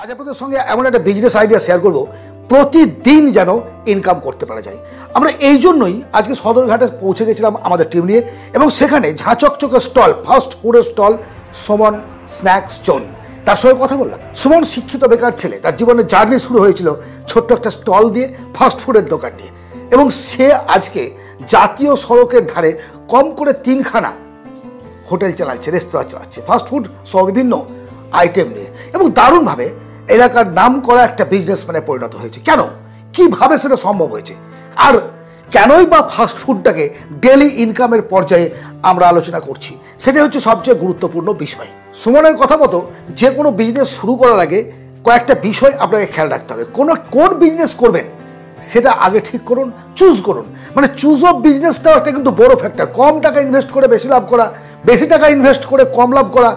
আজ আপনাদের সঙ্গে এমন একটা বিজনেস আইডিয়া শেয়ার করব প্রতিদিন যেন ইনকাম করতে পারা যায়। আমরা এই জন্যই আজকে সদরঘাটে পৌঁছে গেছিলাম আমাদের টিম নিয়ে, এবং সেখানে ঝাঁচকচকে স্টল, ফাস্ট ফুডের স্টল সুমন স্ন্যাক্স জোন, তার সঙ্গে কথা বললাম। সুমন শিক্ষিত বেকার ছেলে, তার জীবনের জার্নি শুরু হয়েছিল ছোট্ট একটা স্টল দিয়ে, ফাস্ট ফুডের দোকান নিয়ে, এবং সে আজকে জাতীয় সড়কের ধারে কম করে 3খানা হোটেল চালাচ্ছে, রেস্তোরাঁ চালাচ্ছে, ফাস্টফুড সহ বিভিন্ন আইটেম নিয়ে, এবং দারুণভাবে এলাকার নাম করা একটা বিজনেসম্যানে পরিণত হয়েছে। কেন, কিভাবে সেটা সম্ভব হয়েছে, আর কেনই বা ফাস্টফুডটাকে ডেলি ইনকামের পর্যায়ে আমরা আলোচনা করছি, সেটাই হচ্ছে সবচেয়ে গুরুত্বপূর্ণ বিষয়। সুমনের কথা মতো যে কোনো বিজনেস শুরু করার আগে কয়েকটা বিষয় আপনাকে খেয়াল রাখতে হবে। কোন বিজনেস করবেন সেটা আগে ঠিক করুন, চুজ করুন। মানে চুজ অফ বিজনেসটাও একটা কিন্তু বড় ফ্যাক্টর। কম টাকা ইনভেস্ট করে বেশি লাভ করা, বেশি টাকা ইনভেস্ট করে কম লাভ করা,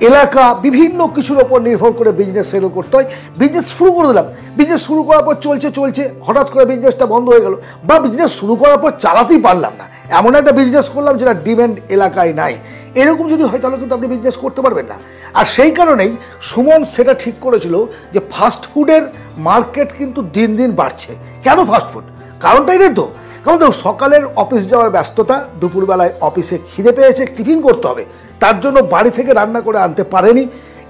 এলাকা বিভিন্ন কিছুর ওপর নির্ভর করে বিজনেস সেটেল করতে হয়। বিজনেস শুরু করে দিলাম, বিজনেস শুরু করার পর চলছে হঠাৎ করে বিজনেসটা বন্ধ হয়ে গেল, বা বিজনেস শুরু করার পর চালাতেই পারলাম না, এমন একটা বিজনেস করলাম যেটা ডিম্যান্ড এলাকায় নাই, এরকম যদি হয় তাহলে কিন্তু আপনি বিজনেস করতে পারবেন না। আর সেই কারণেই সুমন সেটা ঠিক করেছিল যে ফাস্টফুডের মার্কেট কিন্তু দিন দিন বাড়ছে। কেন ফাস্টফুড? কারণটাই নেই তো। কারণ তো সকালের অফিস যাওয়ার ব্যস্ততা, দুপুরবেলায় অফিসে খিদে পেয়েছে, টিফিন করতে হবে, তার জন্য বাড়ি থেকে রান্না করে আনতে পারেনি,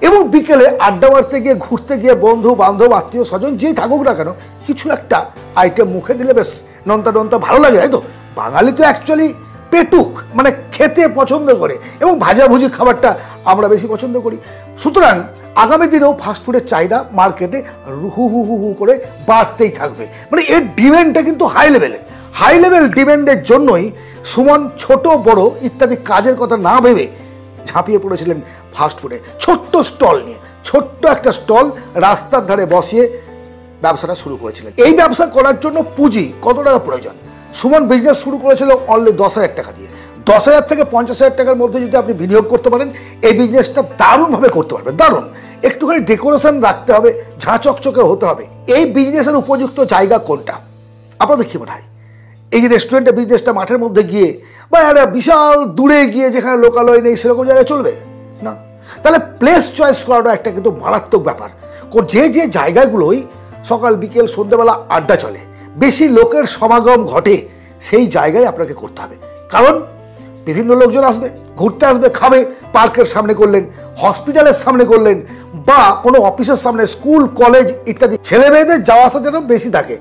এবং বিকেলে আড্ডা মারতে গিয়ে, ঘুরতে গিয়ে বন্ধু বান্ধব আত্মীয় স্বজন যেই থাকুক না কেন, কিছু একটা আইটেম মুখে দিলে বেশ নন্তা ভালো লাগে, তাই তো? বাঙালি তো অ্যাকচুয়ালি পেটুক, মানে খেতে পছন্দ করে, এবং ভাজাভুজি খাবারটা আমরা বেশি পছন্দ করি। সুতরাং আগামী দিনেও ফাস্টফুডের চাহিদা মার্কেটে হু হু হু হু করে বাড়তেই থাকবে। মানে এর ডিমান্ডটা কিন্তু হাই লেভেল ডিমান্ডের জন্যই সুমন ছোট বড় ইত্যাদি কাজের কথা না ভেবে ঝাঁপিয়ে পড়েছিলেন ফাস্টফুডে। ছোট্ট স্টল নিয়ে, ছোট্ট একটা স্টল রাস্তার ধারে বসিয়ে ব্যবসাটা শুরু করেছিলেন। এই ব্যবসা করার জন্য পুঁজি কত টাকা প্রয়োজন? সুমন বিজনেস শুরু করেছিল অনলি 10,000 টাকা দিয়ে। 10,000 থেকে 50,000 টাকার মধ্যে যদি আপনি বিনিয়োগ করতে পারেন, এই বিজনেসটা দারুণভাবে করতে পারবেন। দারুণ, একটুখানি ডেকোরেশন রাখতে হবে, ঝাঁচকচকে হতে হবে। এই বিজনেসের উপযুক্ত জায়গা কোনটা আপনাদের কি মনে হয়? এই যে রেস্টুরেন্টের বিজনেসটা মাঠের মধ্যে গিয়ে, বা একটা বিশাল দূরে গিয়ে যেখানে লোকালয় নেই সেরকম জায়গায় চলবে না। তাহলে প্লেস চয়েস করাটা একটা কিন্তু মারাত্মক ব্যাপার। যে জায়গাগুলোই সকাল বিকেল সন্ধ্যেবেলা আড্ডা চলে, বেশি লোকের সমাগম ঘটে, সেই জায়গায় আপনাকে করতে হবে। কারণ বিভিন্ন লোকজন আসবে, ঘুরতে আসবে, খাবে। পার্কের সামনে করলেন, হসপিটালের সামনে করলেন, বা কোনো অফিসের সামনে, স্কুল কলেজ ইত্যাদি, ছেলে মেয়েদের যাওয়া আসা যেন বেশি থাকে।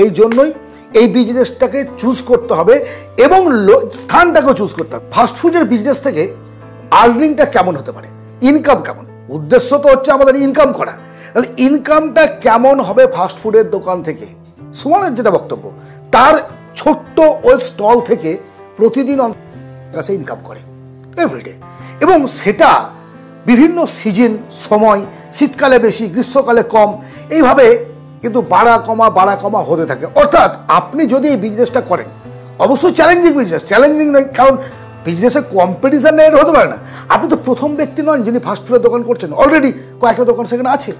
এই জন্যই এই বিজনেসটাকে চুজ করতে হবে, এবং স্থানটাকেও চুজ করতে হবে। ফাস্টফুডের বিজনেস থেকে আর্নিংটা কেমন হতে পারে, ইনকাম কেমন? উদ্দেশ্য তো হচ্ছে আমাদের ইনকাম করা। তাহলে ইনকামটা কেমন হবে ফাস্টফুডের দোকান থেকে? সুমনের যেটা বক্তব্য, তার ছোট্ট ওই স্টল থেকে প্রতিদিন কাছে ইনকাম করে এভরিডে, এবং সেটা বিভিন্ন সিজন, সময়, শীতকালে বেশি, গ্রীষ্মকালে কম, এইভাবে কিন্তু বাড়া কমা হতে থাকে। অর্থাৎ আপনি যদি এই বিজনেসটা করেন, অবশ্যই চ্যালেঞ্জিং বিজনেস, চ্যালেঞ্জিং নয় কারণ বিজনেসে কম্পিটিশন নেই হতে পারে না। আপনি তো প্রথম ব্যক্তি নন যিনি ফাস্টফুডের দোকান করছেন, অলরেডি কয়েকটা দোকান সেখানে আছে,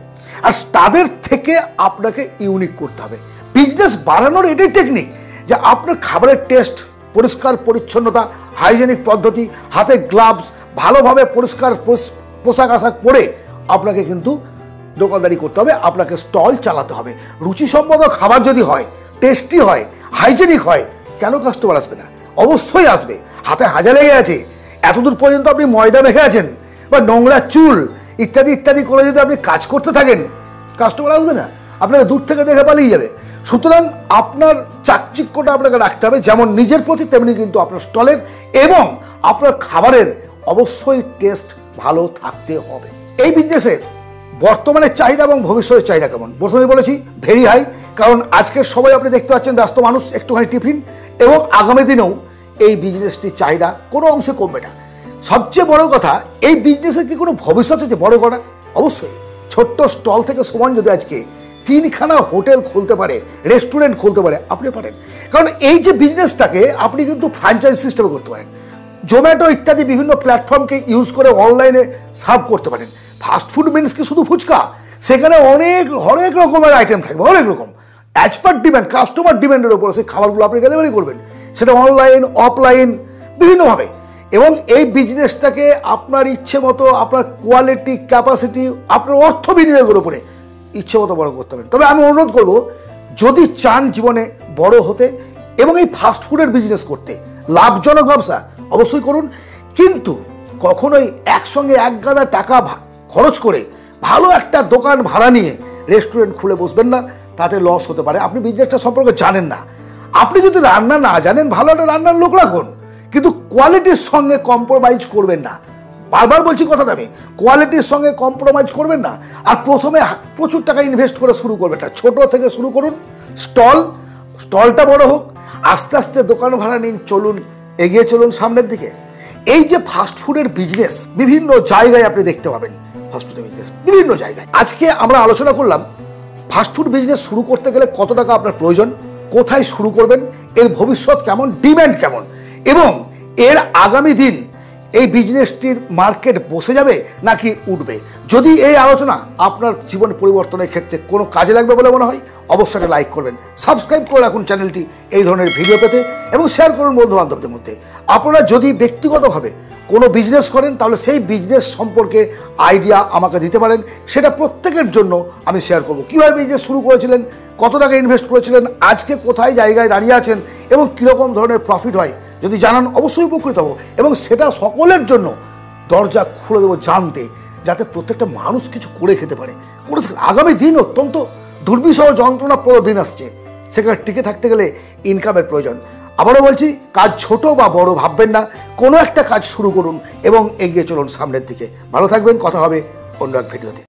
আর তাদের থেকে আপনাকে ইউনিক করতে হবে। বিজনেস বাড়ানোর এটাই টেকনিক যে আপনার খাবারের টেস্ট, পরিষ্কার পরিচ্ছন্নতা, হাইজেনিক পদ্ধতি, হাতে গ্লাভস, ভালোভাবে পরিষ্কার পোশাক আশাক পরে আপনাকে কিন্তু দোকানদারি করতে হবে, আপনাকে স্টল চালাতে হবে। রুচিসম্মত খাবার যদি হয়, টেস্টি হয়, হাইজেনিক হয়, কেন কাস্টমার আসবে না? অবশ্যই আসবে। হাতে হাজা লেগে আছে, এতদূর পর্যন্ত আপনি ময়দা মেখে আছেন, বা নোংরা চুল ইত্যাদি করে যদি আপনি কাজ করতে থাকেন, কাস্টমার আসবে না, আপনাকে দূর থেকে দেখে পালিয়ে যাবে। সুতরাং আপনার চাকচিক্যটা আপনাকে রাখতে হবে, যেমন নিজের প্রতি তেমনি কিন্তু আপনার স্টলের এবং আপনার খাবারের অবশ্যই টেস্ট ভালো থাকতে হবে। এই বিজনেসের বর্তমানে চাহিদা এবং ভবিষ্যতের চাহিদা কেমন? প্রথমে বলেছি ভেরি হাই, কারণ আজকের সবাই আপনি দেখতে পাচ্ছেন ব্যস্ত মানুষ, একটুখানি টিফিন, এবং আগামী দিনেও এই বিজনেসটির চাহিদা কোনো অংশে কমবে না। সবচেয়ে বড় কথা, এই বিজনেসের কি কোনো ভবিষ্যৎ আছে বড় করার? অবশ্যই। ছোট্ট স্টল থেকে সুমন যদি আজকে 3খানা হোটেল খুলতে পারে, রেস্টুরেন্ট খুলতে পারে, আপনি পারেন। কারণ এই যে বিজনেসটাকে আপনি কিন্তু ফ্র্যাঞ্চাইজ সিস্টেমে করতে পারেন, জোম্যাটো ইত্যাদি বিভিন্ন প্ল্যাটফর্মকে ইউজ করে অনলাইনে সার্ভ করতে পারেন। ফাস্টফুড মিনস কি শুধু ফুচকা? সেখানে অনেক রকমের আইটেম থাকবে, অনেক রকম, অ্যাজ পার ডিম্যান্ড, কাস্টমার ডিম্যান্ডের উপরে সেই খাবারগুলো আপনি ডেলিভারি করবেন, সেটা অনলাইন অফলাইন বিভিন্নভাবে। এবং এই বিজনেসটাকে আপনার ইচ্ছে মতো, আপনার কোয়ালিটি, ক্যাপাসিটি, আপনার অর্থ বিনিয়োগের উপরে ইচ্ছে মতো বড় করতে পারেন। তবে আমি অনুরোধ করব, যদি চান জীবনে বড় হতে এবং এই ফাস্টফুডের বিজনেস করতে, লাভজনক ব্যবসা অবশ্যই করুন, কিন্তু কখনোই একসঙ্গে এক গাদা টাকা খরচ করে ভালো একটা দোকান ভাড়া নিয়ে রেস্টুরেন্ট খুলে বসবেন না, তাতে লস হতে পারে। আপনি বিজনেসটা সম্পর্কে জানেন না। আপনি যদি রান্না না জানেন, ভালো একটা রান্নার লোক রাখুন, কিন্তু কোয়ালিটির সঙ্গে কম্প্রোমাইজ করবেন না। বারবার বলছি কথাটা, আমি কোয়ালিটির সঙ্গে কম্প্রোমাইজ করবেন না। আর প্রথমে প্রচুর টাকা ইনভেস্ট করে শুরু করবেন না, ছোট থেকে শুরু করুন। স্টলটা বড় হোক, আস্তে আস্তে দোকান ভাড়া নিন, চলুন, এগিয়ে চলুন সামনের দিকে। এই যে ফাস্টফুডের বিজনেস বিভিন্ন জায়গায় আপনি দেখতে পাবেন, ফাস্টফুডের বিজনেস বিভিন্ন জায়গায়। আজকে আমরা আলোচনা করলাম ফাস্টফুড বিজনেস শুরু করতে গেলে কত টাকা আপনার প্রয়োজন, কোথায় শুরু করবেন, এর ভবিষ্যৎ কেমন, ডিম্যান্ড কেমন, এবং এর আগামী দিন এই বিজনেসটির মার্কেট বসে যাবে নাকি উঠবে। যদি এই আলোচনা আপনার জীবন পরিবর্তনের ক্ষেত্রে কোনো কাজে লাগবে বলে মনে হয়, অবশ্যই লাইক করবেন, সাবস্ক্রাইব করে রাখুন চ্যানেলটি এই ধরনের ভিডিও পেতে, এবং শেয়ার করুন বন্ধু বান্ধবদের মধ্যে। আপনারা যদি ব্যক্তিগতভাবে কোনো বিজনেস করেন, তাহলে সেই বিজনেস সম্পর্কে আইডিয়া আমাকে দিতে পারেন, সেটা প্রত্যেকের জন্য আমি শেয়ার করব। কীভাবে বিজনেস শুরু করেছিলেন, কত টাকা ইনভেস্ট করেছিলেন, আজকে কোথায় জায়গায় দাঁড়িয়ে আছেন, এবং কীরকম ধরনের প্রফিট হয়, যদি জানান অবশ্যই উপকৃত হব, এবং সেটা সকলের জন্য দরজা খুলে দেবো জানতে, যাতে প্রত্যেকটা মানুষ কিছু করে খেতে পারে। আগামী দিন অত্যন্ত দুর্বিষহ যন্ত্রণাপ্রদ দিন আসছে, সেখানে টিকে থাকতে গেলে ইনকামের প্রয়োজন। আবারও বলছি, কাজ ছোট বা বড় ভাববেন না, কোনো একটা কাজ শুরু করুন এবং এগিয়ে চলুন সামনের দিকে। ভালো থাকবেন, কথা হবে অন্য এক ভিডিওতে।